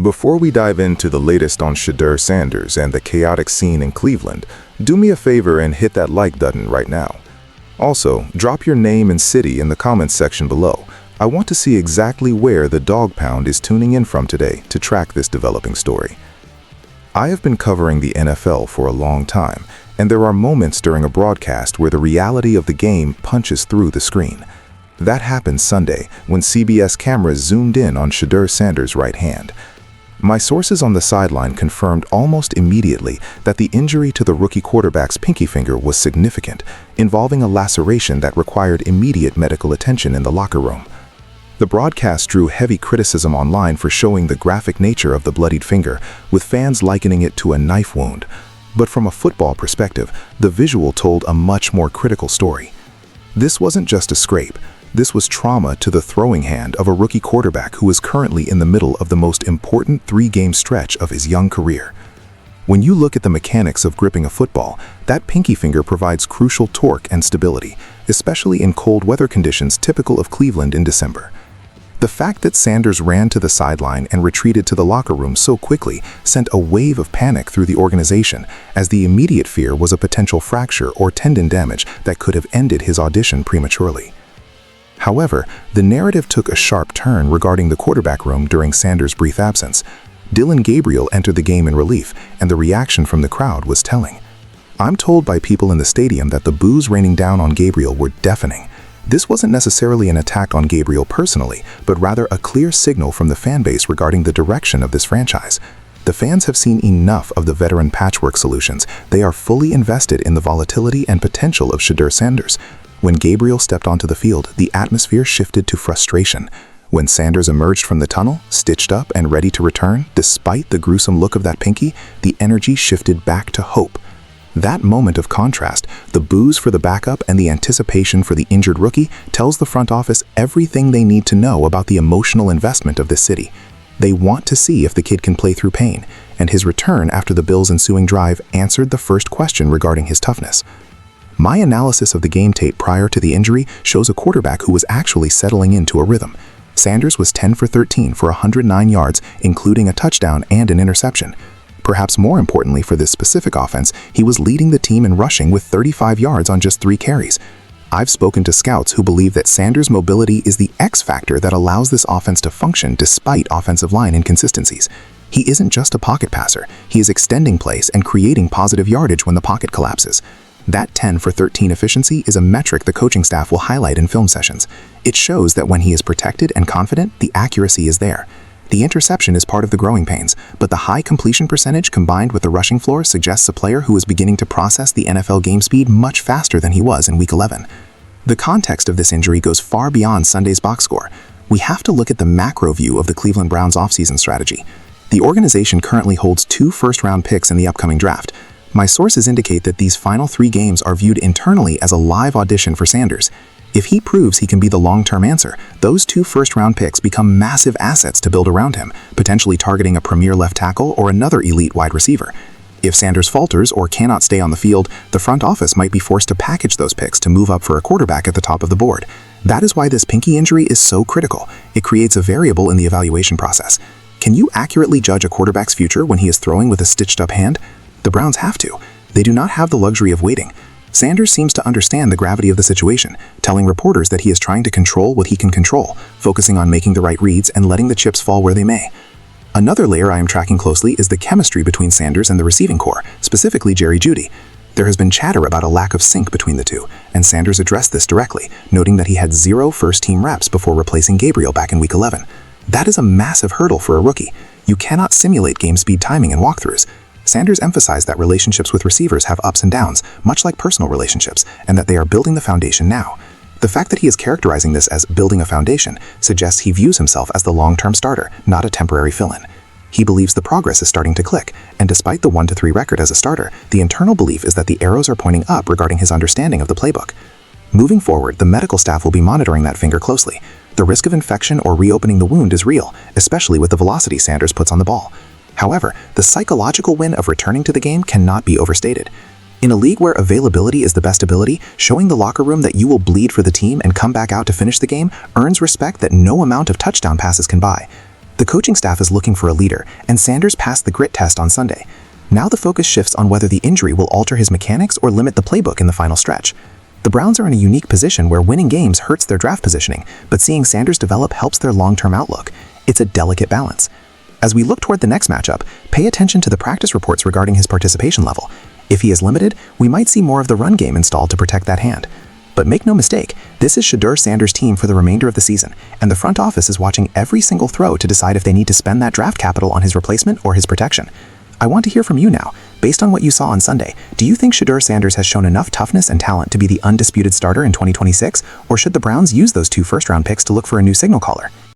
Before we dive into the latest on Shedeur Sanders and the chaotic scene in Cleveland, do me a favor and hit that like button right now. Also, drop your name and city in the comments section below. I want to see exactly where the Dog Pound is tuning in from today to track this developing story. I have been covering the NFL for a long time, and there are moments during a broadcast where the reality of the game punches through the screen. That happened Sunday when CBS cameras zoomed in on Shedeur Sanders' right hand. My sources on the sideline confirmed almost immediately that the injury to the rookie quarterback's pinky finger was significant, involving a laceration that required immediate medical attention in the locker room. The broadcast drew heavy criticism online for showing the graphic nature of the bloodied finger, with fans likening it to a knife wound. But from a football perspective, the visual told a much more critical story. This wasn't just a scrape. This was trauma to the throwing hand of a rookie quarterback who is currently in the middle of the most important three-game stretch of his young career. When you look at the mechanics of gripping a football, that pinky finger provides crucial torque and stability, especially in cold weather conditions typical of Cleveland in December. The fact that Sanders ran to the sideline and retreated to the locker room so quickly sent a wave of panic through the organization, as the immediate fear was a potential fracture or tendon damage that could have ended his audition prematurely. However, the narrative took a sharp turn regarding the quarterback room during Sanders' brief absence. Dillon Gabriel entered the game in relief, and the reaction from the crowd was telling. I'm told by people in the stadium that the boos raining down on Gabriel were deafening. This wasn't necessarily an attack on Gabriel personally, but rather a clear signal from the fanbase regarding the direction of this franchise. The fans have seen enough of the veteran patchwork solutions. They are fully invested in the volatility and potential of Shedeur Sanders. When Gabriel stepped onto the field, the atmosphere shifted to frustration. When Sanders emerged from the tunnel, stitched up and ready to return, despite the gruesome look of that pinky, the energy shifted back to hope. That moment of contrast, the boos for the backup and the anticipation for the injured rookie, tells the front office everything they need to know about the emotional investment of this city. They want to see if the kid can play through pain, and his return after the Bills' ensuing drive answered the first question regarding his toughness. My analysis of the game tape prior to the injury shows a quarterback who was actually settling into a rhythm. Sanders was 10 for 13 for 109 yards, including a touchdown and an interception. Perhaps more importantly for this specific offense, he was leading the team in rushing with 35 yards on just 3 carries. I've spoken to scouts who believe that Sanders' mobility is the X factor that allows this offense to function despite offensive line inconsistencies. He isn't just a pocket passer, he is extending plays and creating positive yardage when the pocket collapses. That 10 for 13 efficiency is a metric the coaching staff will highlight in film sessions. It shows that when he is protected and confident, the accuracy is there. The interception is part of the growing pains, but the high completion percentage combined with the rushing floor suggests a player who is beginning to process the NFL game speed much faster than he was in Week 11. The context of this injury goes far beyond Sunday's box score. We have to look at the macro view of the Cleveland Browns' offseason strategy. The organization currently holds 2 first-round picks in the upcoming draft. My sources indicate that these final 3 games are viewed internally as a live audition for Sanders. If he proves he can be the long-term answer, those 2 first-round picks become massive assets to build around him, potentially targeting a premier left tackle or another elite wide receiver. If Sanders falters or cannot stay on the field, the front office might be forced to package those picks to move up for a quarterback at the top of the board. That is why this pinky injury is so critical. It creates a variable in the evaluation process. Can you accurately judge a quarterback's future when he is throwing with a stitched-up hand? The Browns have to. They do not have the luxury of waiting. Sanders seems to understand the gravity of the situation, telling reporters that he is trying to control what he can control, focusing on making the right reads and letting the chips fall where they may. Another layer I am tracking closely is the chemistry between Sanders and the receiving corps, specifically Jerry Jeudy. There has been chatter about a lack of sync between the two, and Sanders addressed this directly, noting that he had 0 first-team reps before replacing Gabriel back in Week 11. That is a massive hurdle for a rookie. You cannot simulate game speed timing in walkthroughs. Sanders emphasized that relationships with receivers have ups and downs, much like personal relationships, and that they are building the foundation now. The fact that he is characterizing this as building a foundation suggests he views himself as the long-term starter, not a temporary fill-in. He believes the progress is starting to click, and despite the 1-3 record as a starter, the internal belief is that the arrows are pointing up regarding his understanding of the playbook. Moving forward, the medical staff will be monitoring that finger closely. The risk of infection or reopening the wound is real, especially with the velocity Sanders puts on the ball. However, the psychological win of returning to the game cannot be overstated. In a league where availability is the best ability, showing the locker room that you will bleed for the team and come back out to finish the game earns respect that no amount of touchdown passes can buy. The coaching staff is looking for a leader, and Sanders passed the grit test on Sunday. Now the focus shifts on whether the injury will alter his mechanics or limit the playbook in the final stretch. The Browns are in a unique position where winning games hurts their draft positioning, but seeing Sanders develop helps their long-term outlook. It's a delicate balance. As we look toward the next matchup, pay attention to the practice reports regarding his participation level. If he is limited, we might see more of the run game installed to protect that hand. But make no mistake, this is Shedeur Sanders' team for the remainder of the season, and the front office is watching every single throw to decide if they need to spend that draft capital on his replacement or his protection. I want to hear from you now. Based on what you saw on Sunday, do you think Shedeur Sanders has shown enough toughness and talent to be the undisputed starter in 2026, or should the Browns use those 2 first-round picks to look for a new signal caller?